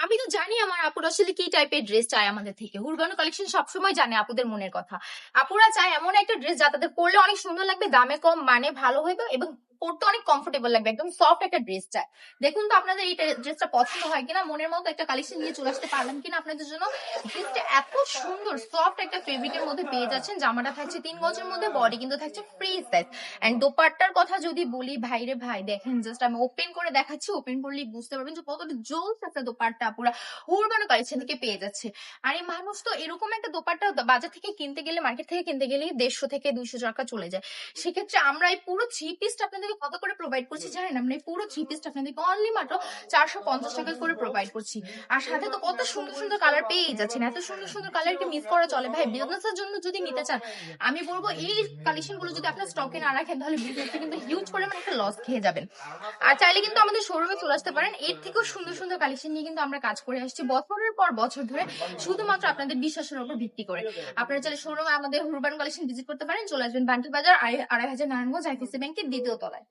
আমি তো জানি আমার আপুরা আসলে কি টাইপের ড্রেস চায় আমাদের থেকে। হুরগানো কালেকশন সবসময় জানে আপুদের মনের কথা। আপুরা চায় এমন একটা ড্রেস যা তাদের পরলে অনেক সুন্দর লাগবে, দামে কম, মানে ভালো হবে এবং পরতে অনেক কমফোর্টেবল লাগবে, একদম সফট একটা ড্রেস চায়। দেখুন তো আপনাদের এই ড্রেসটা পছন্দ হয় কিনা, মনের মতো একটা কালেকশন নিয়ে চলে আসতে পারলাম কিনা আপনাদের জন্য। ড্রেসটা এত সুন্দর সফট একটা ফেব্রিকের মধ্যে পেয়ে যাচ্ছেন। জামাটা থাকছে 3 গজের মধ্যে, বডি কিন্তু থাকছে ফ্রি সাইজ। এন্ড দোপাট্টার কথা যদি বলি, ভাইরে ভাই দেখেন, জাস্ট আমি ওপেন করে দেখাচ্ছি, ওপেন করলেই বুঝতে পারবেন যে কতটা জোস একটা দোপাট্টা পুরা হুরবানো কালেকশন থেকে পেয়ে যাচ্ছে। আর এই মানুষ তো এরকম একটা দোপাট্টা বাজার থেকে কিনতে গেলে, মার্কেট থেকে কিনতে গেলে 150 থেকে 200 টাকা চলে যায়। সেক্ষেত্রে আমরা এই পুরো থ্রি পিসটা আপনাদেরকে কত করে প্রোভাইড করছি জানেন? আমরা এই পুরো থ্রি পিসটা আপনাদেরকে অনলি মাত্র 450 টাকা করে প্রোভাইড করছি। আর সাথে তো কত সুন্দর সুন্দর কালার পেয়ে যাচ্ছেন। এত সুন্দর সুন্দর কালার কি মিস করা চলে ভাই? বিজনেসের জন্য যদি নিতে চান, আমি বলবো এই কালেকশন গুলো যদি আপনার স্টকে না রাখেন, তাহলে বিজনেসে কিন্তু হিউজ পরিমাণ একটা লস খেয়ে যাবেন। আর চাইলে কিন্তু আমাদের শোরুমে চলে আসতে পারেন। এর থেকেও সুন্দর সুন্দর কালেকশন নিয়ে কিন্তু আমরা কাজ করে আসছি বছরের পর বছর ধরে, শুধুমাত্র আপনাদের বিশ্বাসের উপর ভিত্তি করে। আপনারা চাইলে শোরুমে আমাদের হুরবান কালেকশন ভিজিট করতে পারেন। চলে আসবেন বান্টি বাজার 2500 নারায়ণগঞ্জ আইসিসি ব্যাংকের দ্বিতীয় তলায়।